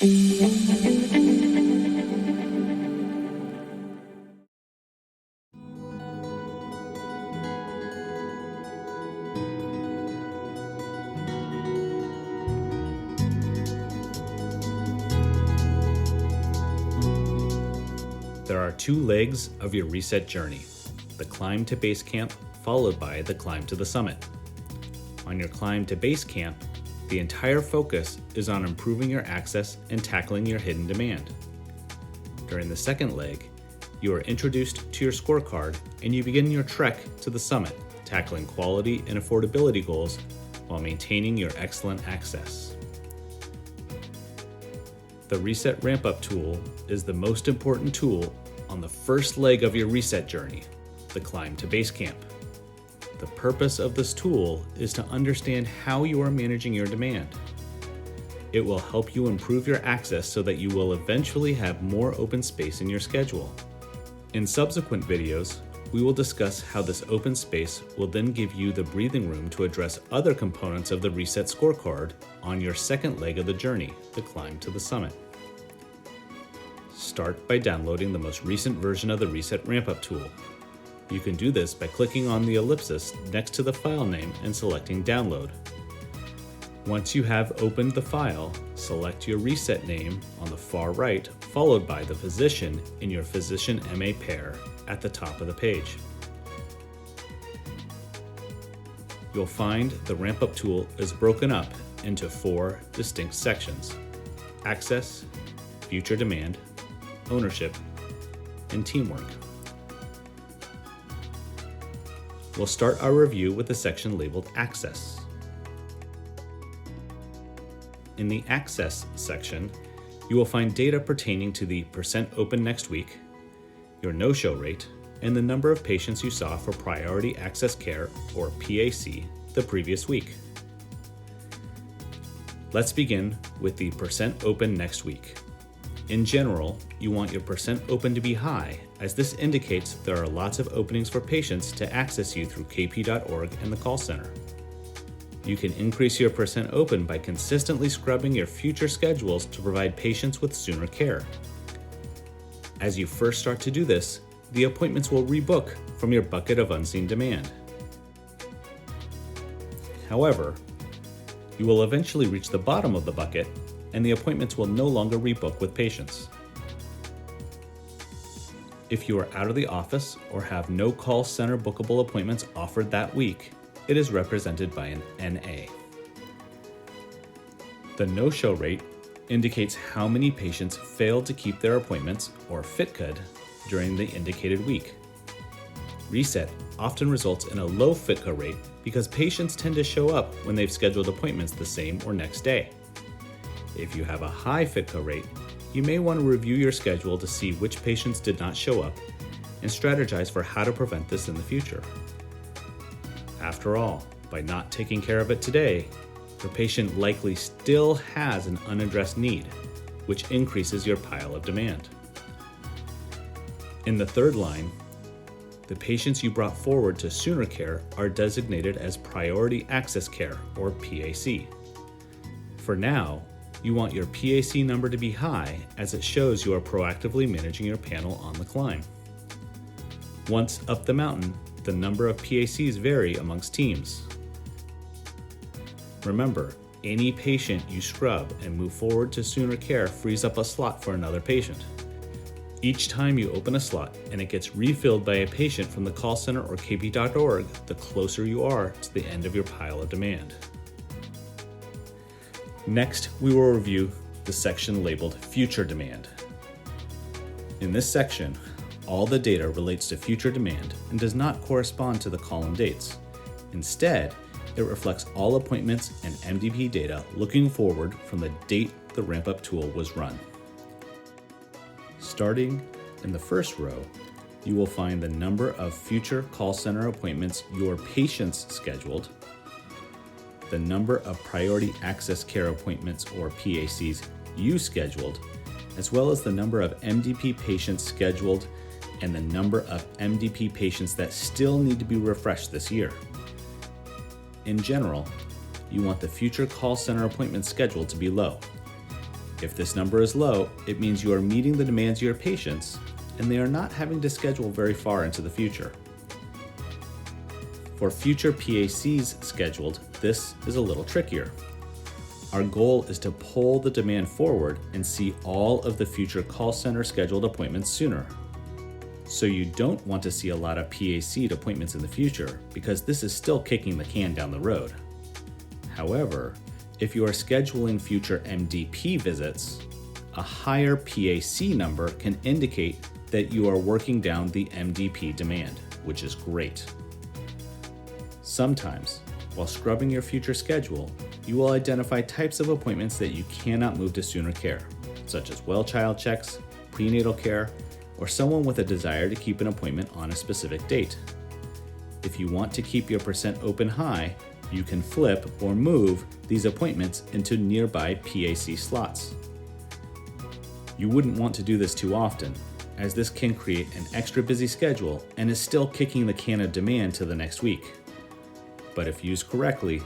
There are two legs of your reset journey, the climb to base camp followed by the climb to the summit. On your climb to base camp, the entire focus is on improving your access and tackling your hidden demand. During the second leg, you are introduced to your scorecard and you begin your trek to the summit, tackling quality and affordability goals while maintaining your excellent access. The Reset Ramp-Up tool is the most important tool on the first leg of your reset journey, the climb to base camp. The purpose of this tool is to understand how you are managing your demand. It will help you improve your access so that you will eventually have more open space in your schedule. In subsequent videos, we will discuss how this open space will then give you the breathing room to address other components of the reset scorecard on your second leg of the journey, the climb to the summit. Start by downloading the most recent version of the Reset Ramp-Up tool. You can do this by clicking on the ellipsis next to the file name and selecting Download. Once you have opened the file, select your reset name on the far right, followed by the physician in your Physician MA pair at the top of the page. You'll find the Ramp-Up tool is broken up into 4 distinct sections: Access, Future Demand, Ownership, and Teamwork. We'll start our review with the section labeled Access. In the Access section, you will find data pertaining to the percent open next week, your no-show rate, and the number of patients you saw for Priority Access Care, or PAC, the previous week. Let's begin with the percent open next week. In general, you want your percent open to be high, as this indicates there are lots of openings for patients to access you through kp.org and the call center. You can increase your percent open by consistently scrubbing your future schedules to provide patients with sooner care. As you first start to do this, the appointments will rebook from your bucket of unseen demand. However, you will eventually reach the bottom of the bucket and the appointments will no longer rebook with patients. If you are out of the office or have no call center bookable appointments offered that week, it is represented by an NA. The no-show rate indicates how many patients failed to keep their appointments, or FITCUD, during the indicated week. Reset often results in a low FITCUD rate because patients tend to show up when they've scheduled appointments the same or next day. If you have a high FITCUD rate, you may want to review your schedule to see which patients did not show up and strategize for how to prevent this in the future. After all, by not taking care of it today, the patient likely still has an unaddressed need, which increases your pile of demand. In the third line, the patients you brought forward to sooner care are designated as Priority Access Care, or PAC. For now, you want your PAC number to be high, as it shows you are proactively managing your panel on the climb. Once up the mountain, the number of PACs vary amongst teams. Remember, any patient you scrub and move forward to sooner care frees up a slot for another patient. Each time you open a slot and it gets refilled by a patient from the call center or kp.org, the closer you are to the end of your pile of demand. Next, we will review the section labeled Future Demand. In this section, all the data relates to future demand and does not correspond to the column dates. Instead, it reflects all appointments and MDP data looking forward from the date the Ramp-Up tool was run. Starting in the first row, you will find the number of future call center appointments your patients scheduled, the number of Priority Access Care appointments, or PACs, you scheduled, as well as the number of MDP patients scheduled and the number of MDP patients that still need to be refreshed this year. In general, you want the future call center appointment schedule to be low. If this number is low, it means you are meeting the demands of your patients and they are not having to schedule very far into the future. For future PACs scheduled, this is a little trickier. Our goal is to pull the demand forward and see all of the future call center scheduled appointments sooner. So you don't want to see a lot of PAC'd appointments in the future because this is still kicking the can down the road. However, if you are scheduling future MDP visits, a higher PAC number can indicate that you are working down the MDP demand, which is great. Sometimes, while scrubbing your future schedule, you will identify types of appointments that you cannot move to sooner care, such as well child checks, prenatal care, or someone with a desire to keep an appointment on a specific date. If you want to keep your percent open high, you can flip or move these appointments into nearby PAC slots. You wouldn't want to do this too often, as this can create an extra busy schedule and is still kicking the can of demand to the next week. But if used correctly,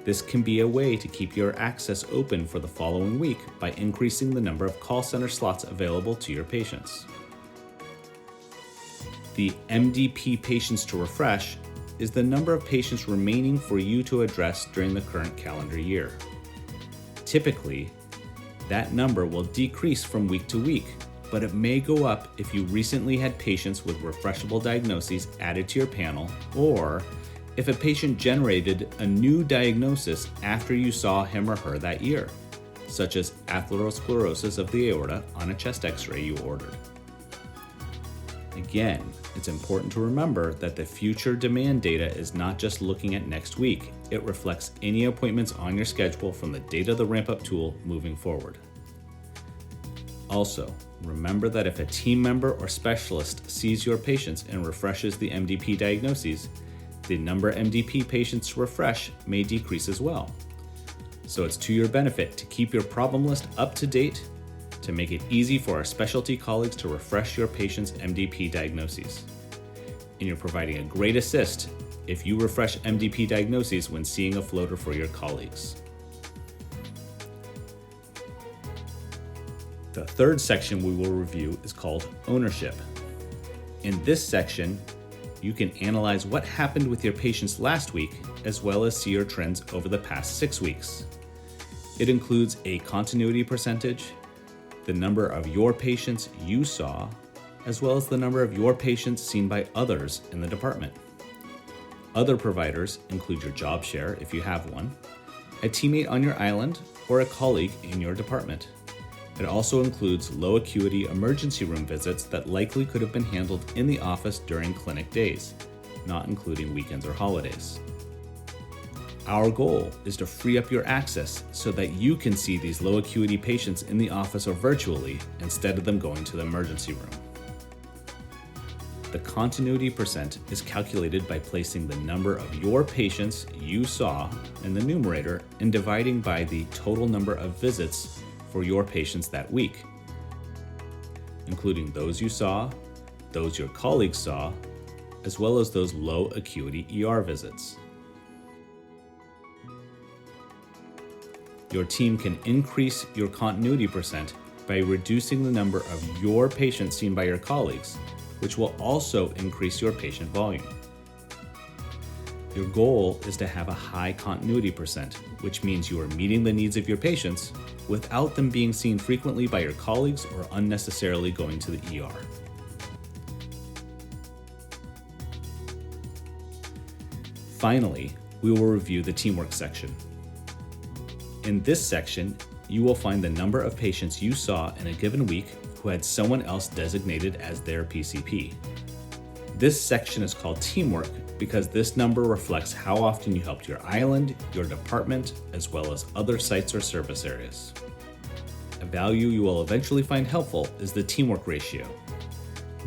this can be a way to keep your access open for the following week by increasing the number of call center slots available to your patients. The MDP patients to refresh is the number of patients remaining for you to address during the current calendar year. Typically, that number will decrease from week to week, but it may go up if you recently had patients with refreshable diagnoses added to your panel, or if a patient generated a new diagnosis after you saw him or her that year, such as atherosclerosis of the aorta on a chest X-ray you ordered. Again, it's important to remember that the future demand data is not just looking at next week. It reflects any appointments on your schedule from the date of the ramp-up tool moving forward. Also, remember that if a team member or specialist sees your patients and refreshes the MDP diagnoses, the number of MDP patients to refresh may decrease as well. So it's to your benefit to keep your problem list up to date to make it easy for our specialty colleagues to refresh your patients' MDP diagnoses. And you're providing a great assist if you refresh MDP diagnoses when seeing a floater for your colleagues. The third section we will review is called ownership. In this section, you can analyze what happened with your patients last week, as well as see your trends over the past 6 weeks. It includes a continuity percentage, the number of your patients you saw, as well as the number of your patients seen by others in the department. Other providers include your job share if you have one, a teammate on your island, or a colleague in your department. It also includes low acuity emergency room visits that likely could have been handled in the office during clinic days, not including weekends or holidays. Our goal is to free up your access so that you can see these low acuity patients in the office or virtually instead of them going to the emergency room. The continuity percent is calculated by placing the number of your patients you saw in the numerator and dividing by the total number of visits for your patients that week, including those you saw, those your colleagues saw, as well as those low acuity ER visits. Your team can increase your continuity percent by reducing the number of your patients seen by your colleagues, which will also increase your patient volume. Your goal is to have a high continuity percent, which means you are meeting the needs of your patients without them being seen frequently by your colleagues or unnecessarily going to the ER. Finally, we will review the teamwork section. In this section, you will find the number of patients you saw in a given week who had someone else designated as their PCP. This section is called teamwork because this number reflects how often you helped your island, your department, as well as other sites or service areas. A value you will eventually find helpful is the teamwork ratio.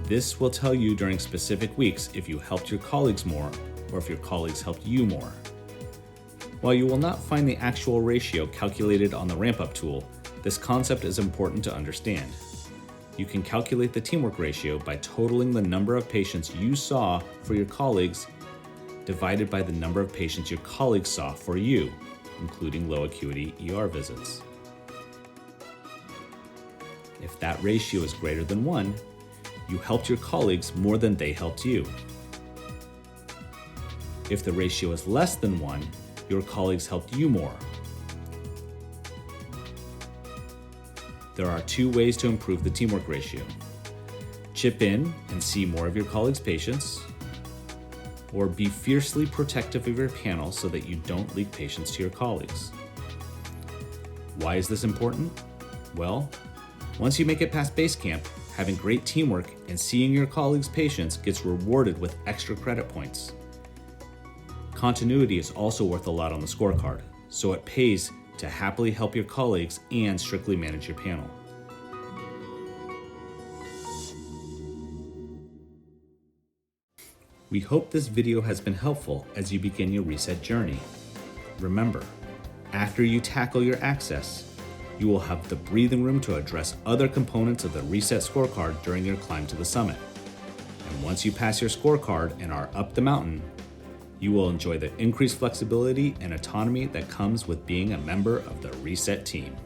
This will tell you during specific weeks if you helped your colleagues more or if your colleagues helped you more. While you will not find the actual ratio calculated on the ramp-up tool, this concept is important to understand. You can calculate the teamwork ratio by totaling the number of patients you saw for your colleagues divided by the number of patients your colleagues saw for you, including low acuity ER visits. If that ratio is greater than 1, you helped your colleagues more than they helped you. If the ratio is less than 1, your colleagues helped you more. There are 2 ways to improve the teamwork ratio. Chip in and see more of your colleagues' patients, or be fiercely protective of your panel so that you don't leak patients to your colleagues. Why is this important? Well, once you make it past base camp, having great teamwork and seeing your colleagues' patients gets rewarded with extra credit points. Continuity is also worth a lot on the scorecard, so it pays to happily help your colleagues and strictly manage your panel. We hope this video has been helpful as you begin your reset journey. Remember, after you tackle your access, you will have the breathing room to address other components of the reset scorecard during your climb to the summit. And once you pass your scorecard and are up the mountain, you will enjoy the increased flexibility and autonomy that comes with being a member of the reset team.